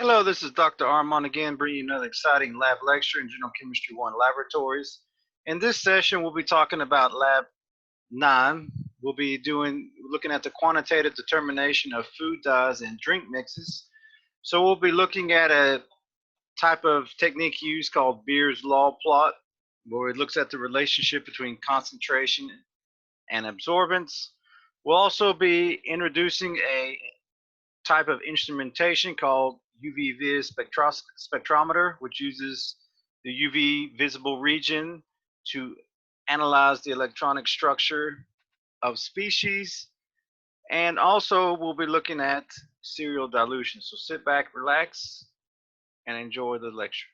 Hello, this is Dr. Armand again, bringing you another exciting lab lecture in General Chemistry 1 Laboratories. In this session, we'll be talking about Lab 9. We'll be looking at the quantitative determination of food dyes and drink mixes. So we'll be looking at a type of technique used called Beer's Law plot, where it looks at the relationship between concentration and absorbance. We'll also be introducing a type of instrumentation called UV-vis spectrometer, which uses the UV visible region to analyze the electronic structure of species. And also we'll be looking at serial dilution. So sit back, relax, and enjoy the lecture.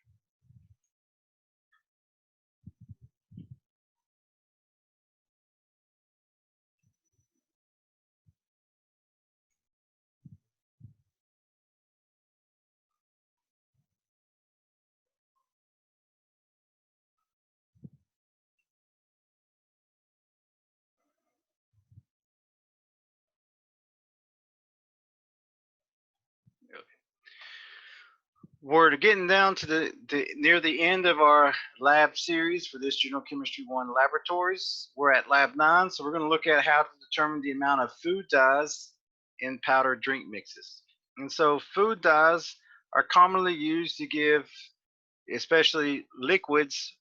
We're getting down to near the end of our lab series for this General Chemistry 1 Laboratories. We're at Lab 9, so we're going to look at how to determine the amount of food dyes in powdered drink mixes. And so food dyes are commonly used to give, especially liquids,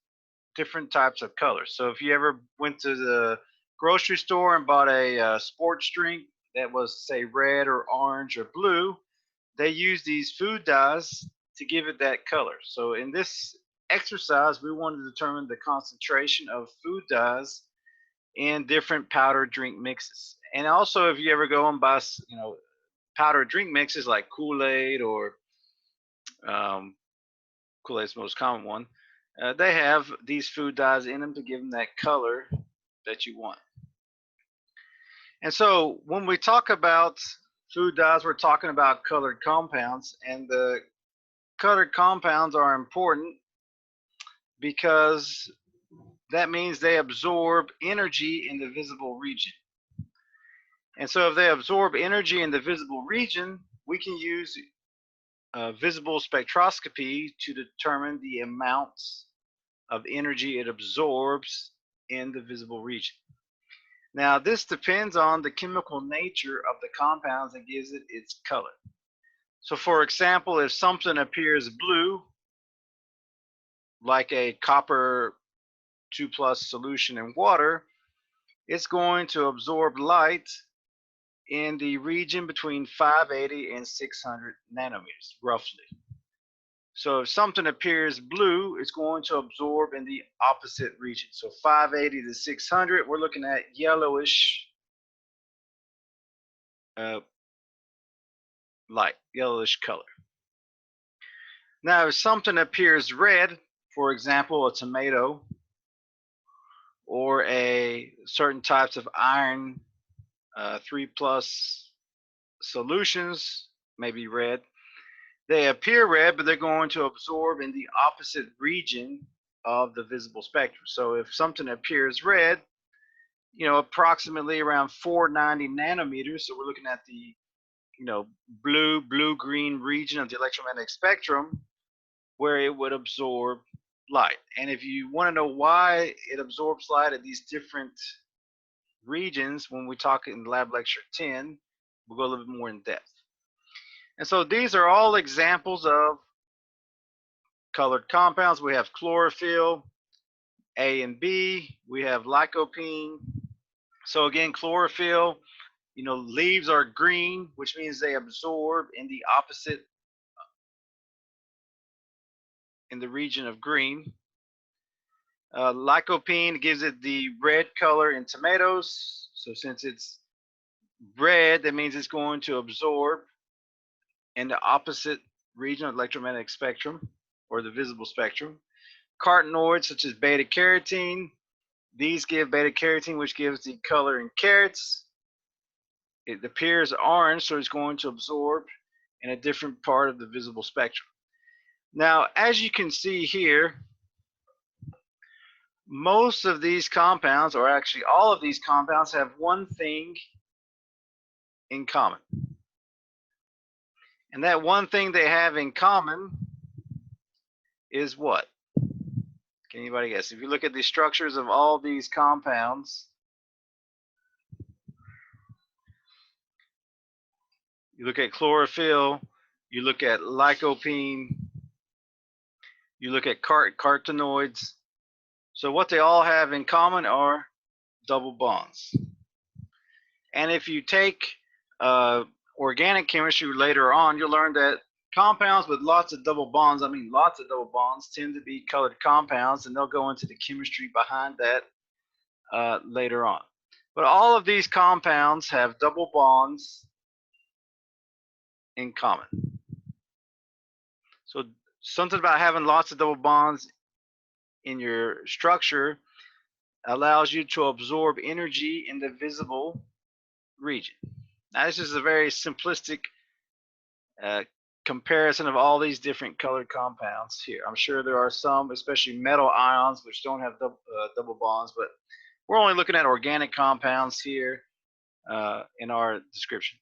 different types of colors. So if you ever went to the grocery store and bought a sports drink that was, say, red or orange or blue, they use these food dyes to give it that color. So in this exercise, we want to determine the concentration of food dyes in different powdered drink mixes. And also, if you ever go and buy, powdered drink mixes like Kool-Aid or Kool-Aid's the most common one, they have these food dyes in them to give them that color that you want. And so when we talk about food dyes, we're talking about colored compounds, and the colored compounds are important because that means they absorb energy in the visible region. And so if they absorb energy in the visible region, we can use visible spectroscopy to determine the amounts of energy it absorbs in the visible region. Now, this depends on the chemical nature of the compounds that gives it its color. So for example, if something appears blue, like a copper 2+ solution in water, it's going to absorb light in the region between 580 and 600 nanometers, roughly. So if something appears blue, it's going to absorb in the opposite region. So 580 to 600, we're looking at yellowish light, yellowish color. Now, if something appears red, for example, a tomato or a certain types of iron 3+ solutions, maybe red, they appear red, but they're going to absorb in the opposite region of the visible spectrum. So if something appears red, approximately around 490 nanometers, so we're looking at the blue-green region of the electromagnetic spectrum where it would absorb light. And if you want to know why it absorbs light at these different regions, when we talk in lab lecture 10, we'll go a little bit more in depth. And so these are all examples of colored compounds. We have chlorophyll, A and B. We have lycopene. So again, chlorophyll, leaves are green, which means they absorb in the opposite, in the region of green. Lycopene gives it the red color in tomatoes. So since it's red, that means it's going to absorb in the opposite region of the electromagnetic spectrum or the visible spectrum. Carotenoids such as beta carotene, these give beta carotene, which gives the color in carrots. It appears orange, so it's going to absorb in a different part of the visible spectrum. Now, as you can see here, most of these compounds, or actually all of these compounds, have one thing in common. And that one thing they have in common is what? Can anybody guess? If you look at the structures of all these compounds, you look at chlorophyll, you look at lycopene, you look at carotenoids. So what they all have in common are double bonds. And if you take organic chemistry later on, you'll learn that compounds with lots of double bonds, I mean lots of double bonds, tend to be colored compounds, and they'll go into the chemistry behind that later on. But all of these compounds have double bonds in common. So something about having lots of double bonds in your structure allows you to absorb energy in the visible region. Now this is a very simplistic comparison of all these different colored compounds here. I'm sure there are some, especially metal ions, which don't have double bonds, but we're only looking at organic compounds here in our description.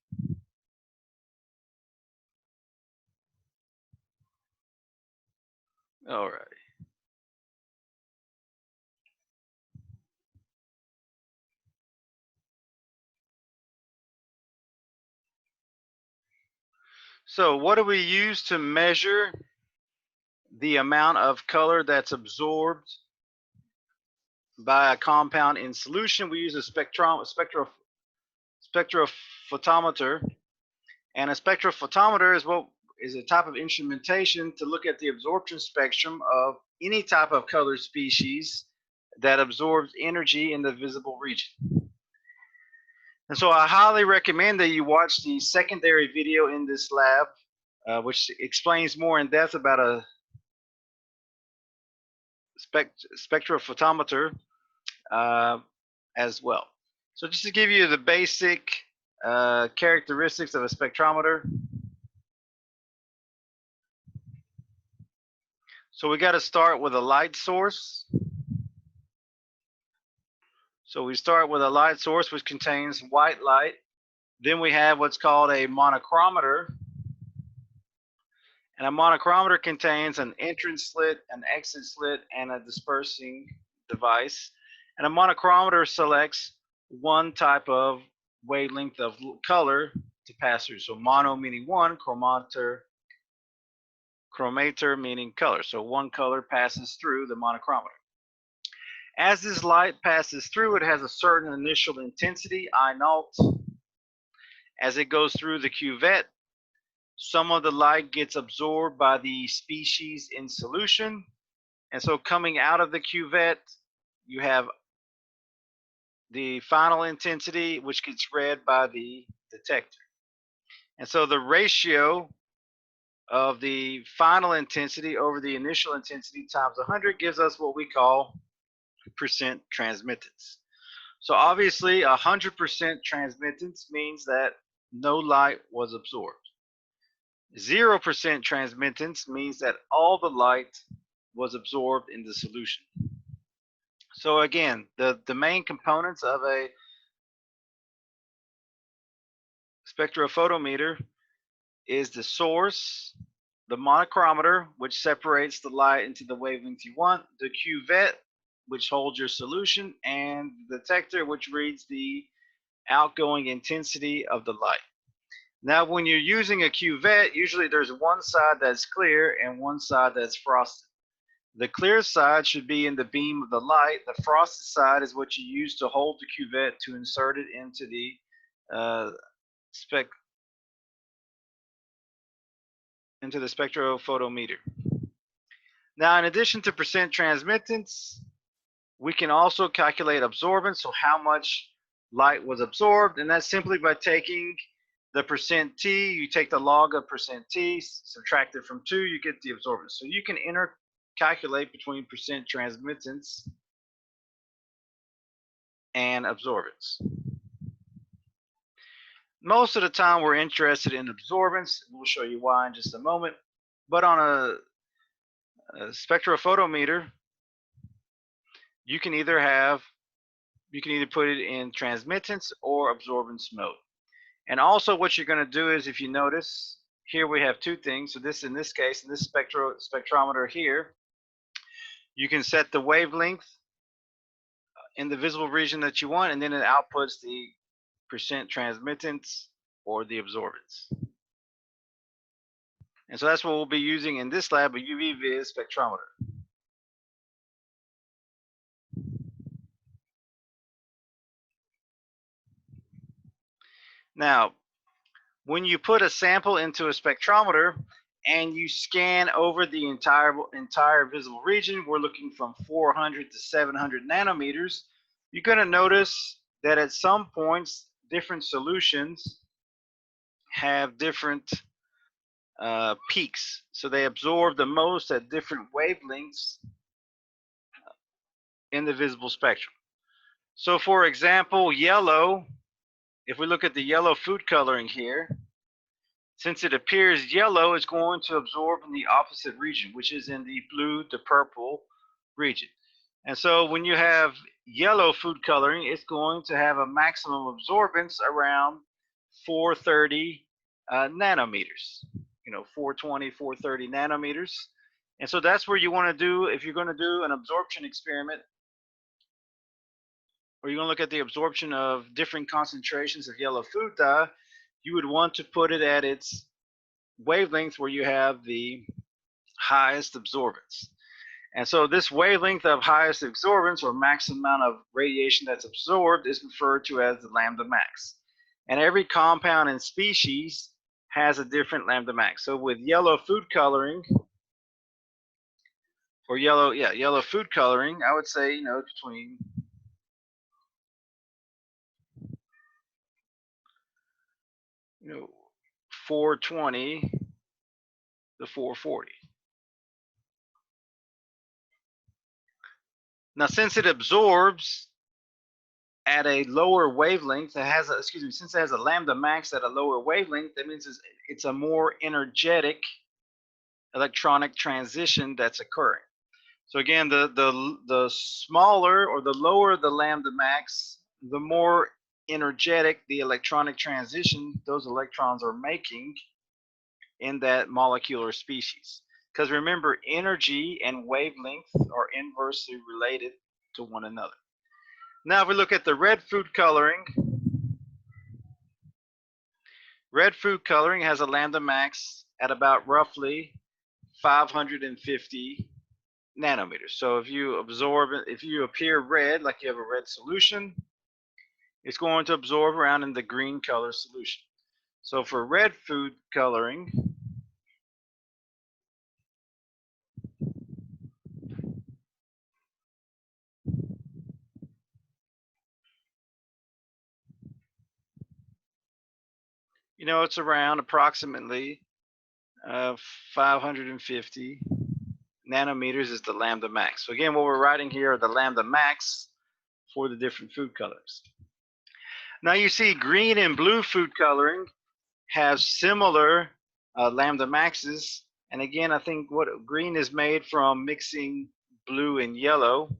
All right. So what do we use to measure the amount of color that's absorbed by a compound in solution? We use a spectrophotometer, and a spectrophotometer is a type of instrumentation to look at the absorption spectrum of any type of color species that absorbs energy in the visible region. And so I highly recommend that you watch the secondary video in this lab, which explains more in depth about a spectrophotometer as well. So just to give you the basic characteristics of a spectrometer. So we got to start with a light source. So we start with a light source which contains white light. Then we have what's called a monochromator. And a monochromator contains an entrance slit, an exit slit, and a dispersing device. And a monochromator selects one type of wavelength of color to pass through. So mono meaning one, chromator meaning color. So one color passes through the monochromator. As this light passes through, it has a certain initial intensity, I0. As it goes through the cuvette, some of the light gets absorbed by the species in solution. And so coming out of the cuvette, you have the final intensity, which gets read by the detector. And so the ratio of the final intensity over the initial intensity times 100 gives us what we call percent transmittance. So obviously 100% transmittance means that no light was absorbed. 0% transmittance means that all the light was absorbed in the solution. So again, the main components of a spectrophotometer is the source, the monochromator, which separates the light into the wavelength you want, the cuvette, which holds your solution, and the detector, which reads the outgoing intensity of the light. Now, when you're using a cuvette, usually there's one side that's clear and one side that's frosted. The clear side should be in the beam of the light. The frosted side is what you use to hold the cuvette to insert it into the spectrophotometer. Now, in addition to percent transmittance, we can also calculate absorbance, so how much light was absorbed, and that's simply by taking the percent T, you take the log of percent T, subtract it from 2, you get the absorbance. So you can calculate between percent transmittance and absorbance. Most of the time we're interested in absorbance. We'll show you why in just a moment. But on a spectrophotometer, you can either put it in transmittance or absorbance mode. And also what you're going to do is, if you notice, here we have two things. So this, in this case, in this spectrometer here, you can set the wavelength in the visible region that you want, and then it outputs the percent transmittance or the absorbance. And so that's what we'll be using in this lab, a UV-vis spectrometer. Now, when you put a sample into a spectrometer and you scan over the entire visible region, we're looking from 400 to 700 nanometers, you're going to notice that at some points, different solutions have different peaks. So they absorb the most at different wavelengths in the visible spectrum. So for example, yellow, if we look at the yellow food coloring here, since it appears yellow, it's going to absorb in the opposite region, which is in the blue to purple region. And so when you have yellow food coloring, it's going to have a maximum absorbance around 430 nanometers, 420, 430 nanometers. And so that's where you want to do, if you're going to do an absorption experiment, or you're going to look at the absorption of different concentrations of yellow food dye, you would want to put it at its wavelength where you have the highest absorbance. And so this wavelength of highest absorbance, or maximum amount of radiation that's absorbed, is referred to as the lambda max. And every compound and species has a different lambda max. So with yellow food coloring, or yellow food coloring, I would say, between 420 to 440. Now, since it absorbs at a lower wavelength, since it has a lambda max at a lower wavelength, that means it's a more energetic electronic transition that's occurring. So again, the smaller or the lower the lambda max, the more energetic the electronic transition those electrons are making in that molecule or species. Because remember, energy and wavelength are inversely related to one another. Now, if we look at the red food coloring has a lambda max at about roughly 550 nanometers. So if you appear red, like you have a red solution, it's going to absorb around in the green color solution. So for red food coloring, it's around approximately 550 nanometers is the lambda max. So again, what we're writing here are the lambda max for the different food colors. Now you see green and blue food coloring have similar lambda maxes. And again, I think what green is made from mixing blue and yellow.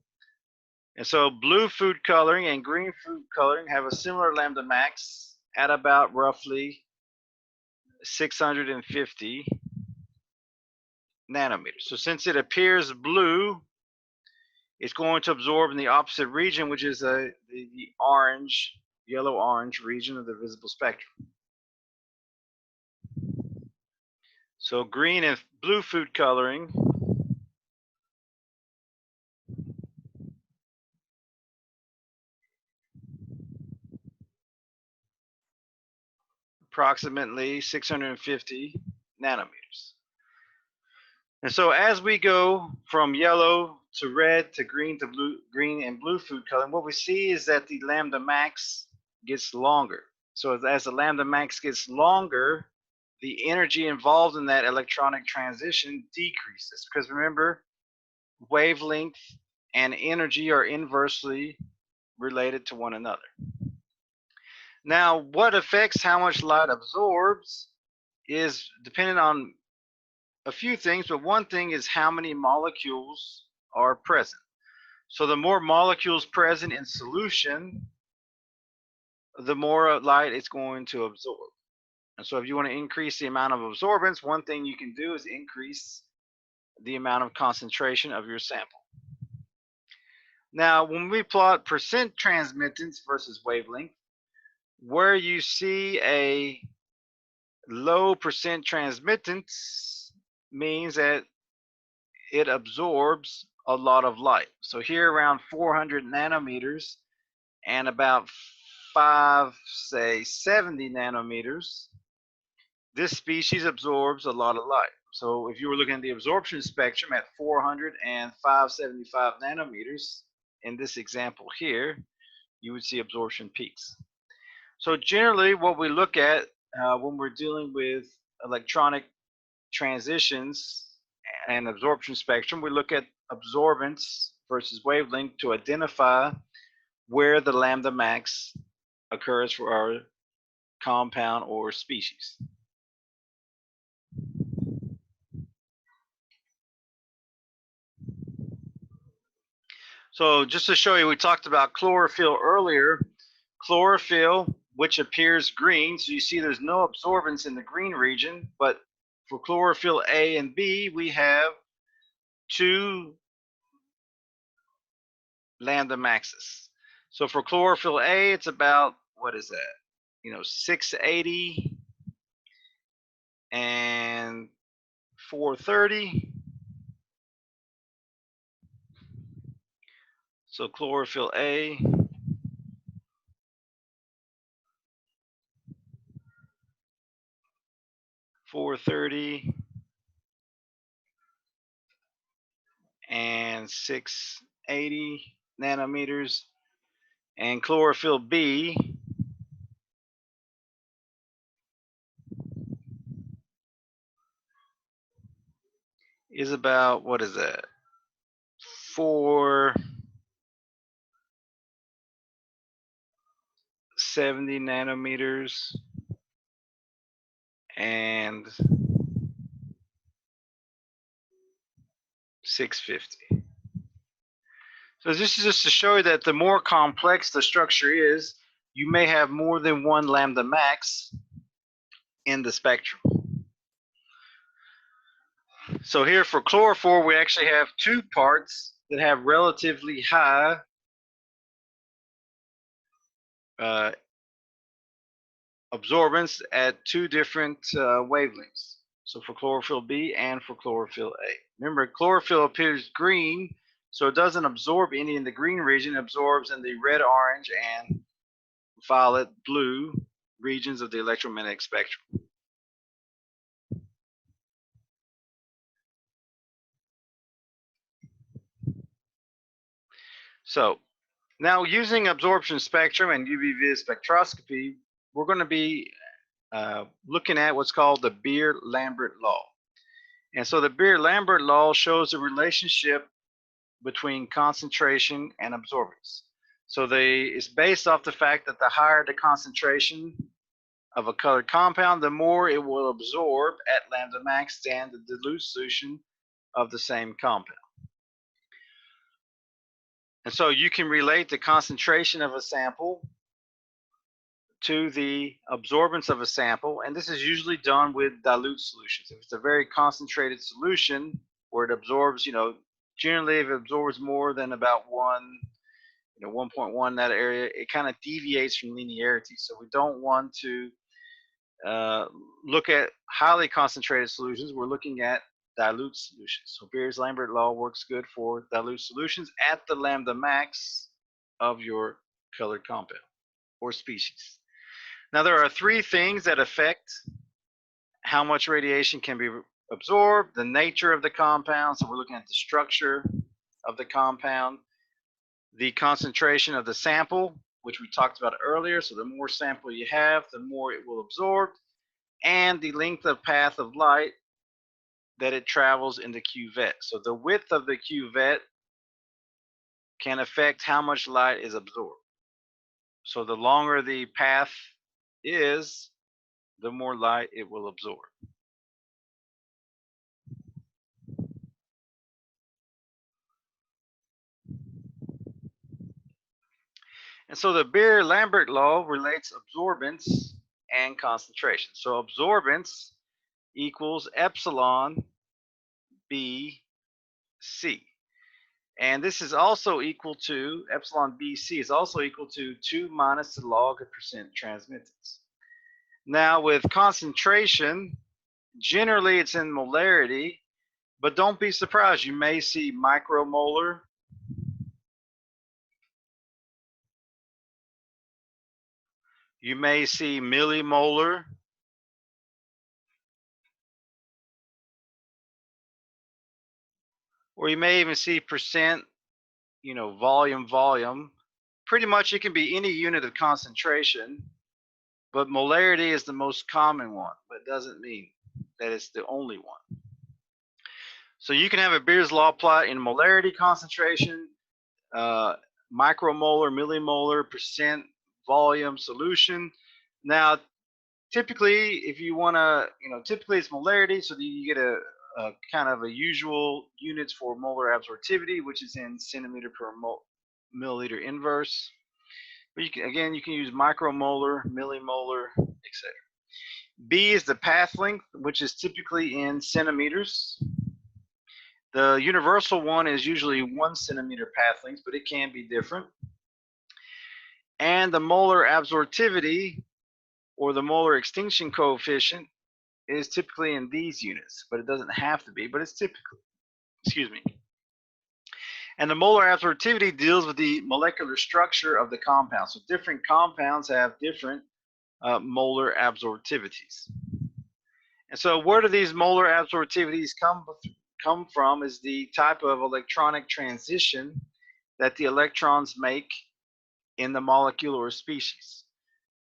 And so blue food coloring and green food coloring have a similar lambda max at about roughly 650 nanometers. So since it appears blue, it's going to absorb in the opposite region, which is the orange, yellow-orange region of the visible spectrum. So green and blue food coloring approximately 650 nanometers. And so as we go from yellow to red to green blue, green and blue food coloring, what we see is that the lambda max gets longer. So as the lambda max gets longer, the energy involved in that electronic transition decreases. Because remember, wavelength and energy are inversely related to one another. Now, what affects how much light absorbs is dependent on a few things, but one thing is how many molecules are present. So the more molecules present in solution, the more light it's going to absorb. And so if you want to increase the amount of absorbance, one thing you can do is increase the amount of concentration of your sample. Now, when we plot percent transmittance versus wavelength, where you see a low percent transmittance means that it absorbs a lot of light. So here around 400 nanometers and about 70 nanometers, this species absorbs a lot of light. So if you were looking at the absorption spectrum at 400 and 575 nanometers, in this example here, you would see absorption peaks. So generally what we look at when we're dealing with electronic transitions and absorption spectrum, we look at absorbance versus wavelength to identify where the lambda max occurs for our compound or species. So just to show you, we talked about chlorophyll earlier. Chlorophyll, which appears green, so you see there's no absorbance in the green region, but for chlorophyll A and B, we have two lambda maxes. So for chlorophyll A, it's about, what is that? 680 and 430. So chlorophyll A, 430 and 680 nanometers, and chlorophyll B is about, what is that? 470 nanometers and 650. So this is just to show you that the more complex the structure is, you may have more than one lambda max in the spectrum. So here for chlorophyll, we actually have two parts that have relatively high absorbance at two different wavelengths. So for chlorophyll B and for chlorophyll A. Remember, chlorophyll appears green, so it doesn't absorb any in the green region, it absorbs in the red, orange, and violet, blue regions of the electromagnetic spectrum. So now using absorption spectrum and UV-vis spectroscopy, we're going to be looking at what's called the Beer-Lambert Law. And so the Beer-Lambert Law shows the relationship between concentration and absorbance. So it's based off the fact that the higher the concentration of a colored compound, the more it will absorb at lambda max than the dilute solution of the same compound. And so you can relate the concentration of a sample to the absorbance of a sample, and this is usually done with dilute solutions. If it's a very concentrated solution where it absorbs, generally if it absorbs more than about 1.1 that area, it kind of deviates from linearity. So we don't want to look at highly concentrated solutions. We're looking at dilute solutions. So Beer's-Lambert law works good for dilute solutions at the lambda max of your colored compound or species. Now there are three things that affect how much radiation can be absorbed: the nature of the compound, so we're looking at the structure of the compound, the concentration of the sample, which we talked about earlier, so the more sample you have, the more it will absorb, and the length of path of light that it travels in the cuvette. So the width of the cuvette can affect how much light is absorbed. So the longer the path is, the more light it will absorb. And so the Beer-Lambert law relates absorbance and concentration. So absorbance equals epsilon BC. And this is also equal to, epsilon BC is also equal to 2 minus the log of percent transmittance. Now with concentration, generally it's in molarity, but don't be surprised. You may see micromolar, you may see millimolar, or you may even see percent, volume. Pretty much it can be any unit of concentration, but molarity is the most common one, but it doesn't mean that it's the only one. So you can have a Beer's Law plot in molarity, concentration, micromolar, millimolar, percent, volume, solution. Now, typically, if you want to, typically it's molarity, so you get a kind of a usual units for molar absorptivity, which is in centimeter per milliliter inverse. But you can use micromolar, millimolar, etc. B is the path length, which is typically in centimeters. The universal one is usually 1 centimeter path length, but it can be different. And the molar absorptivity, or the molar extinction coefficient, is typically in these units, but it doesn't have to be, but it's typically, excuse me. And the molar absorptivity deals with the molecular structure of the compound. So different compounds have different molar absorptivities. And so where do these molar absorptivities come from is the type of electronic transition that the electrons make in the molecule or species.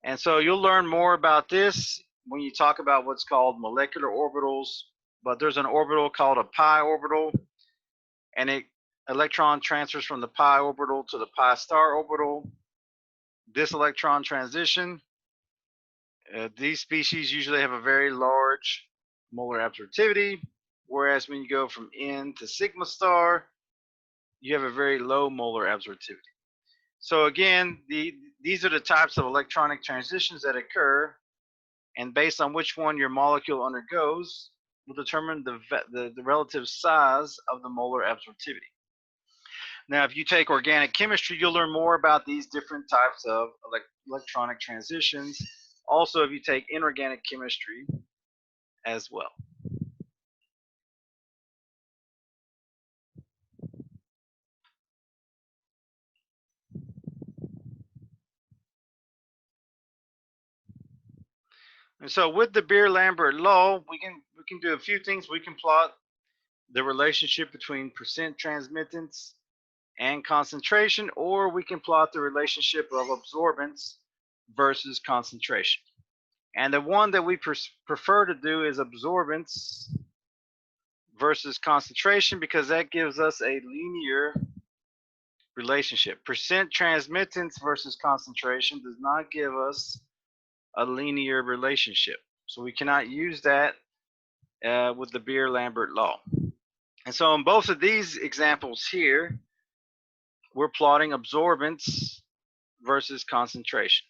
And so you'll learn more about this when you talk about what's called molecular orbitals, but there's an orbital called a pi orbital, and electron transfers from the pi orbital to the pi star orbital. This electron transition, these species usually have a very large molar absorptivity, whereas when you go from N to sigma star, you have a very low molar absorptivity. So again, these are the types of electronic transitions that occur, and based on which one your molecule undergoes will determine the relative size of the molar absorptivity. Now, if you take organic chemistry, you'll learn more about these different types of electronic transitions. Also, if you take inorganic chemistry as well. And so with the Beer-Lambert law, we can do a few things. We can plot the relationship between percent transmittance and concentration, or we can plot the relationship of absorbance versus concentration. And the one that we prefer to do is absorbance versus concentration, because that gives us a linear relationship. Percent transmittance versus concentration does not give us a linear relationship. So we cannot use that with the Beer-Lambert law. And so in both of these examples here, we're plotting absorbance versus concentration.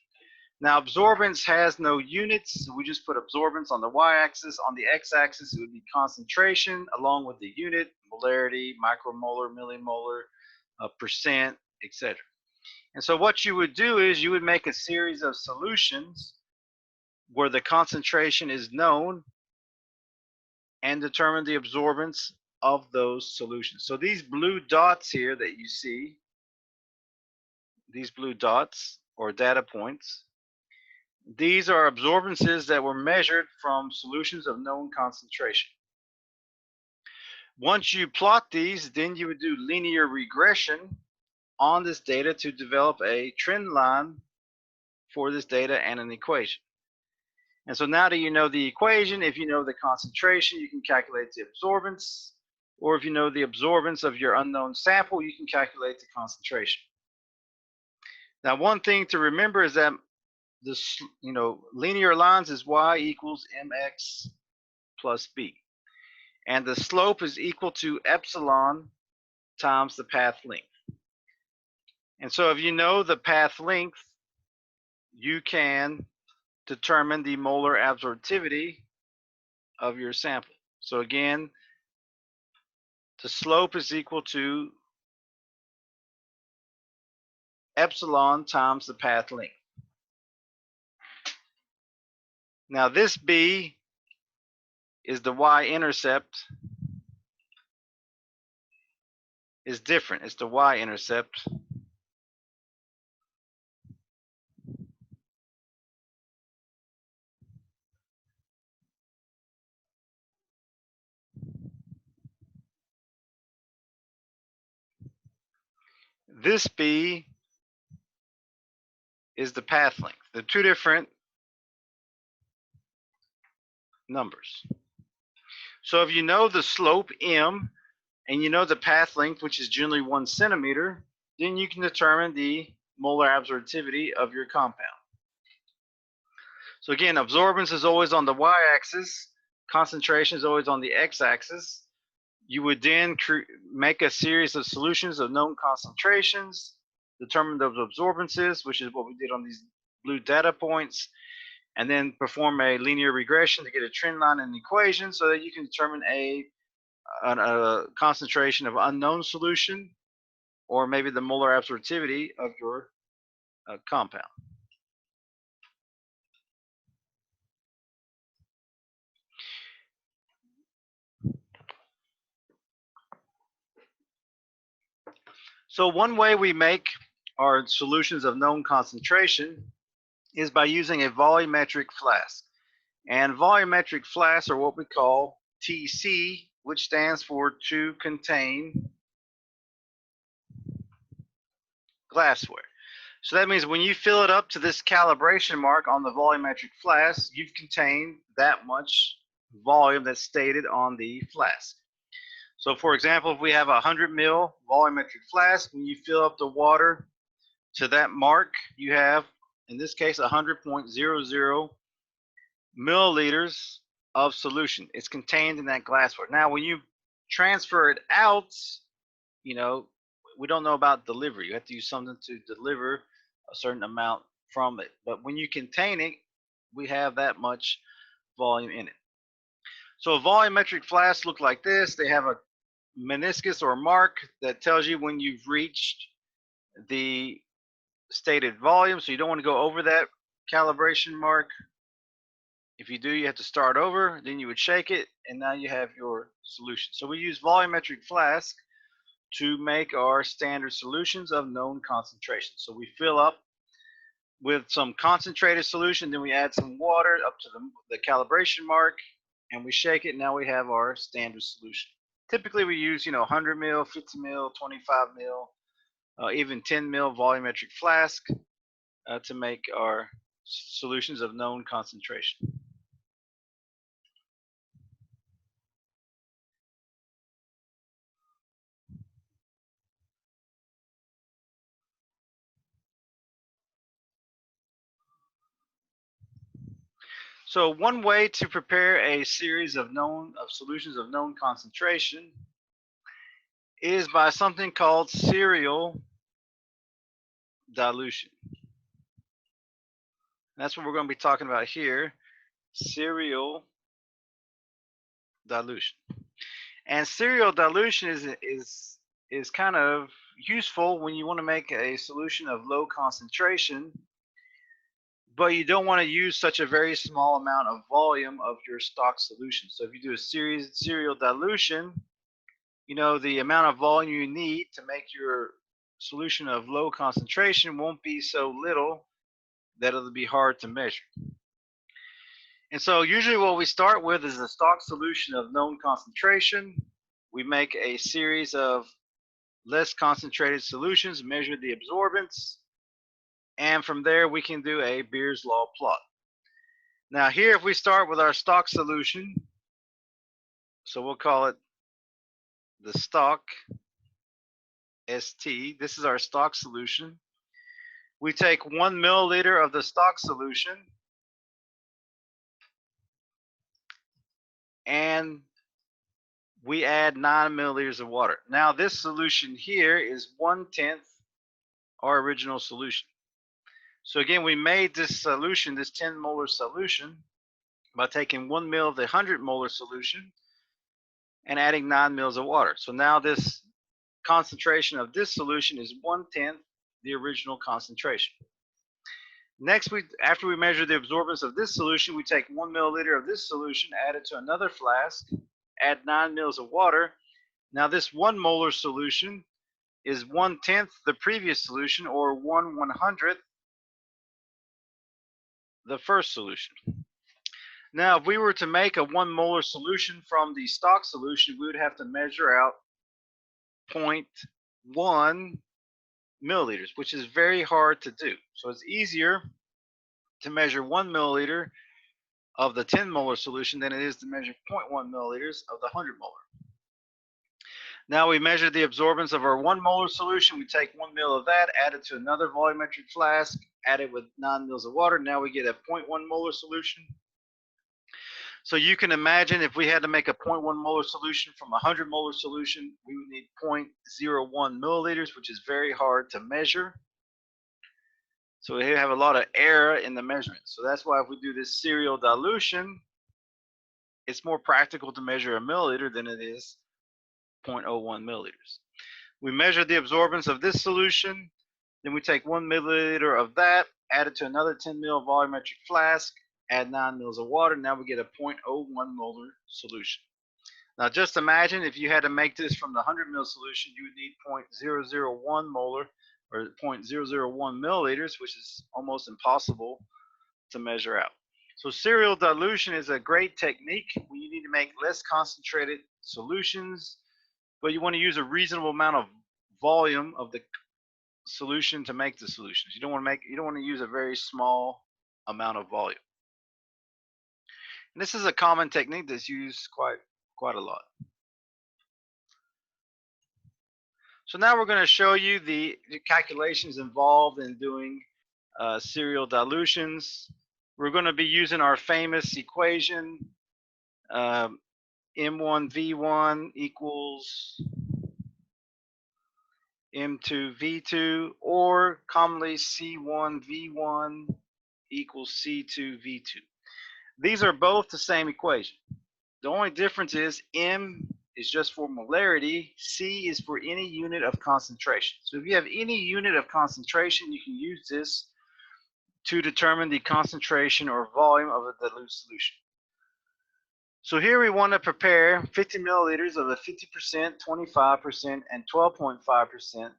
Now, absorbance has no units, so we just put absorbance on the y-axis. On the x-axis, it would be concentration along with the unit, molarity, micromolar, millimolar, percent, etc. And so what you would do is you would make a series of solutions where the concentration is known and determine the absorbance of those solutions. So these blue dots here that you see, these blue dots or data points, these are absorbances that were measured from solutions of known concentration. Once you plot these, then you would do linear regression on this data to develop a trend line for this data and an equation. And so now that you know the equation, if you know the concentration, you can calculate the absorbance, or if you know the absorbance of your unknown sample, you can calculate the concentration. Now, one thing to remember is that this, linear lines is y equals mx plus b. And the slope is equal to epsilon times the path length. And so if you know the path length, you can determine the molar absorptivity of your sample. So again, the slope is equal to epsilon times the path length. Now this B is the y-intercept is different. It's the y-intercept. This B is the path length. They're two different numbers. So if you know the slope m and you know the path length, which is generally 1 centimeter, then you can determine the molar absorptivity of your compound. So again, absorbance is always on the y-axis, concentration is always on the x-axis. You would then make a series of solutions of known concentrations, determine those absorbances, which is what we did on these blue data points, and then perform a linear regression to get a trend line and equation so that you can determine a concentration of unknown solution, or maybe the molar absorptivity of your compound. So one way we make our solutions of known concentration is by using a volumetric flask. And volumetric flasks are what we call TC, which stands for to contain glassware. So that means when you fill it up to this calibration mark on the volumetric flask, you've contained that much volume that's stated on the flask. So for example, if we have a 100 ml volumetric flask, when you fill up the water to that mark, you have, in this case, 100.00 milliliters of solution. It's contained in that glassware. Now, when you transfer it out, you know, we don't know about delivery. You have to use something to deliver a certain amount from it. But when you contain it, we have that much volume in it. So a volumetric flask look like this. They have a meniscus or mark that tells you when you've reached the stated volume. So you don't want to go over that calibration mark. If you do, you have to start over. Then you would shake it, and now you have your solution. So we use volumetric flask to make our standard solutions of known concentration. So we fill up with some concentrated solution, then we add some water up to the calibration mark, and we shake it. Now we have our standard solution. Typically we use 100 ml, 50 ml, 25 ml, even 10 ml volumetric flask to make our solutions of known concentration. So one way to prepare a series of solutions of known concentration is by something called serial dilution. That's what we're going to be talking about here, serial dilution. And serial dilution is kind of useful when you want to make a solution of low concentration, but you don't want to use such a very small amount of volume of your stock solution. So if you do a serial dilution, the amount of volume you need to make your solution of low concentration won't be so little that it'll be hard to measure. And so usually what we start with is a stock solution of known concentration. We make a series of less concentrated solutions, measure the absorbance, and from there we can do a Beer's Law plot. Now here, if we start with our stock solution, so we'll call it the stock, ST. This is our stock solution. We take 1 milliliter of the stock solution and we add 9 milliliters of water. Now this solution here is 1/10 our original solution. So again, we made this solution, this 10 molar solution, by taking 1 ml of the 100 molar solution and adding 9 ml of water. So now this concentration of this solution is 1/10 the original concentration. Next, after we measure the absorbance of this solution, we take 1 milliliter of this solution, add it to another flask, add 9 ml of water. Now this 1 molar solution is 1/10 the previous solution, or 1/100th the first solution. Now, if we were to make a 1 molar solution from the stock solution, we would have to measure out 0.1 milliliters, which is very hard to do. So it's easier to measure 1 milliliter of the 10 molar solution than it is to measure 0.1 milliliters of the 100 molar. Now we measure the absorbance of our 1 molar solution. We take 1 ml of that, add it to another volumetric flask, add it with 9 ml of water. Now we get a 0.1 molar solution. So you can imagine if we had to make a 0.1 molar solution from a 100 molar solution, we would need 0.01 milliliters, which is very hard to measure. So we have a lot of error in the measurement. So that's why if we do this serial dilution, it's more practical to measure a milliliter than it is 0.01 milliliters. We measure the absorbance of this solution, then we take 1 milliliter of that, add it to another 10 ml volumetric flask, add 9 ml of water. Now we get a 0.01 molar solution. Now just imagine if you had to make this from the 100 ml solution, you would need 0.001 molar or 0.001 milliliters, which is almost impossible to measure out. So serial dilution is a great technique when you need to make less concentrated solutions, but you want to use a reasonable amount of volume of the solution to make the solutions. You don't want to use a very small amount of volume. And this is a common technique that's used quite a lot. So now we're going to show you the calculations involved in doing serial dilutions. We're going to be using our famous equation, M1V1 equals M2V2, or commonly C1V1 equals C2V2. These are both the same equation. The only difference is M is just for molarity, C is for any unit of concentration. So if you have any unit of concentration, you can use this to determine the concentration or volume of a dilute solution. So here we want to prepare 50 milliliters of a 50%, 25%, and 12.5%,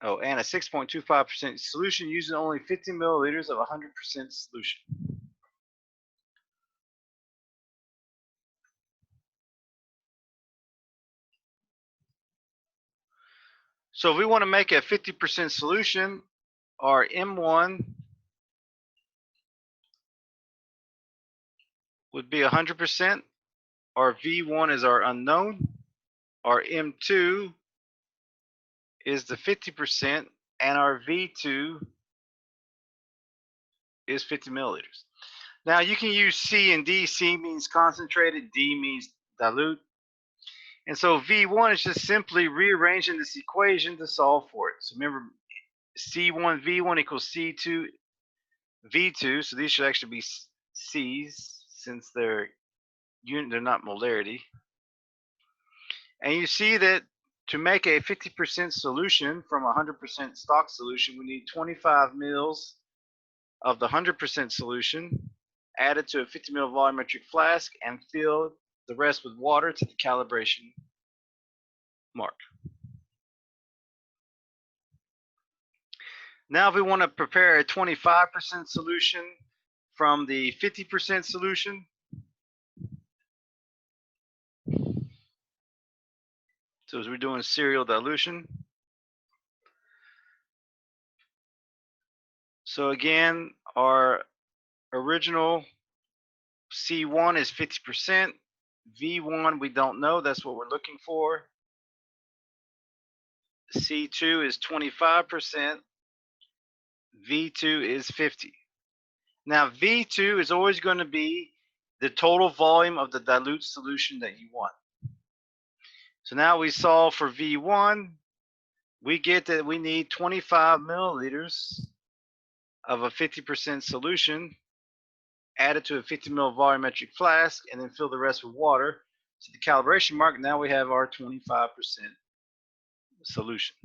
and a 6.25% solution using only 50 milliliters of 100% solution. So if we want to make a 50% solution, our M1 would be 100%. Our V1 is our unknown. Our M2 is the 50%, and our V2 is 50 milliliters. Now you can use C and D. C means concentrated, D means dilute. And so V1 is just simply rearranging this equation to solve for it. So remember, C1V1 equals C2V2. So these should actually be C's since they're not molarity. And you see that to make a 50% solution from a 100% stock solution, we need 25 mils of the 100% solution added to a 50 ml volumetric flask and fill the rest with water to the calibration mark. Now if we want to prepare a 25% solution from the 50% solution, so as we're doing serial dilution. So again, our original C1 is 50%. V1 we don't know, that's what we're looking for. C2 is 25%. V2 is 50. Now V2 is always going to be the total volume of the dilute solution that you want. So now we solve for V1. We get that we need 25 milliliters of a 50% solution, add it to a 50 ml volumetric flask, and then fill the rest with water to the calibration mark. Now we have our 25% solution.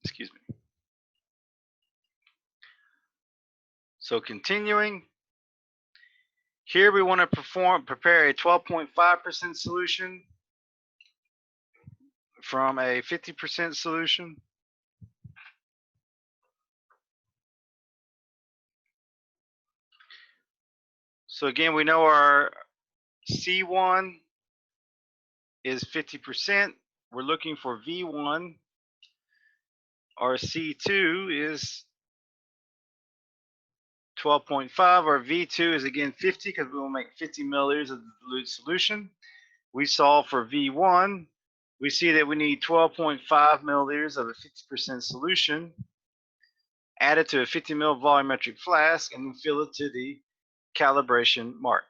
Excuse me. So continuing, here we want to prepare a 12.5% solution from a 50% solution. So again, we know our C1 is 50%. We're looking for V1. Our C2 is 12.5. Our V2 is again 50 because we will make 50 milliliters of the dilute solution. We solve for V1. We see that we need 12.5 milliliters of a 50% solution, add it to a 50 ml volumetric flask, and then fill it to the calibration mark.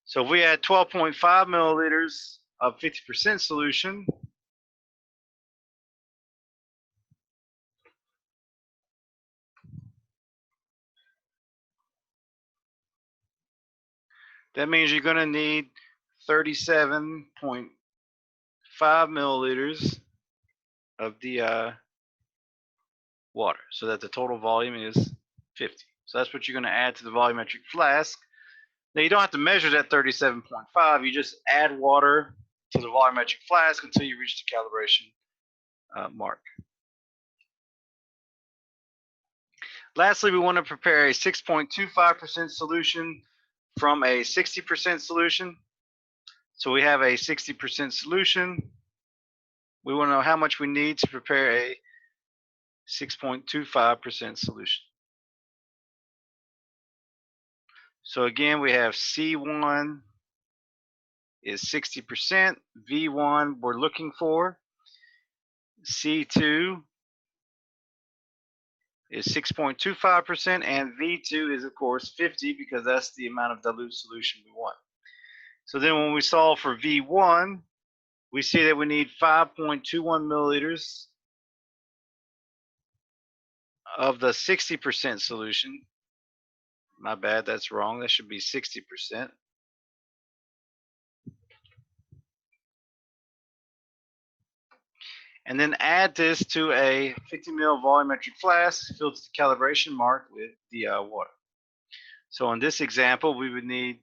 So if we add 12.5 milliliters of 50% solution, that means you're going to need 37.5 milliliters of the water, so that the total volume is 50. So that's what you're going to add to the volumetric flask. Now you don't have to measure that 37.5. You just add water to the volumetric flask until you reach the calibration mark. Lastly, we want to prepare a 6.25% solution from a 60% solution. So we have a 60% solution. We want to know how much we need to prepare a 6.25% solution. So again, we have C1 is 60%, V1 we're looking for, C2 is 6.25%, and V2 is of course 50 because that's the amount of dilute solution we want. So then when we solve for V1, we see that we need 5.21 milliliters of the 60% solution. My bad, that's wrong. That should be 60%. And then add this to a 50 ml volumetric flask filled to the calibration mark with the water. So in this example, we would need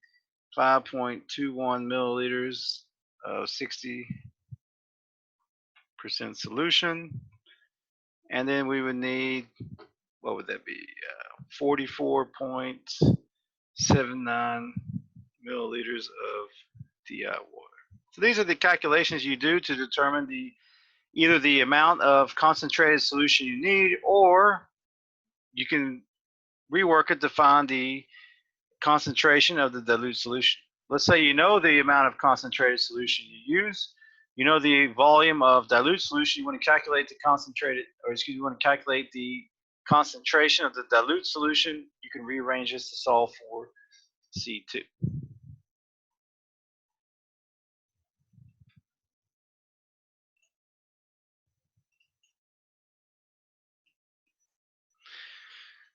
5.21 milliliters of 60% solution. And then we would need, what would that be? 44.79 milliliters of the water. So these are the calculations you do to determine either the amount of concentrated solution you need, or you can rework it to find the concentration of the dilute solution. Let's say you know the amount of concentrated solution you use, you know the volume of dilute solution, you want to calculate the concentrated, or excuse me, you want to calculate the concentration of the dilute solution, you can rearrange this to solve for C2.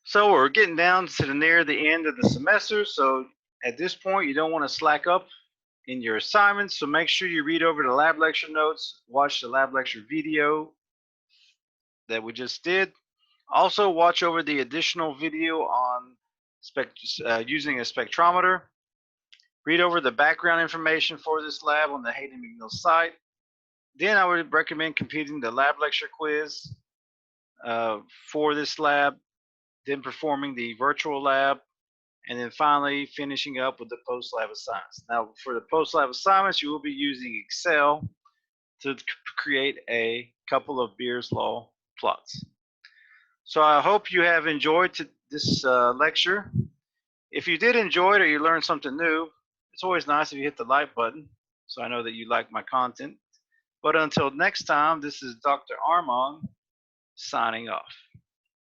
So we're getting down to near the end of the semester, so at this point you don't want to slack up in your assignments, so make sure you read over the lab lecture notes, watch the lab lecture video that we just did. Also watch over the additional video on using a spectrometer. Read over the background information for this lab on the Hayden McNeil site. Then I would recommend completing the lab lecture quiz for this lab, then performing the virtual lab, and then finally finishing up with the post-lab assignments. Now for the post-lab assignments, you will be using Excel to create a couple of Beer's Law plots. So I hope you have enjoyed this lecture. If you did enjoy it or you learned something new, it's always nice if you hit the like button so I know that you like my content. But until next time, this is Dr. Armand signing off.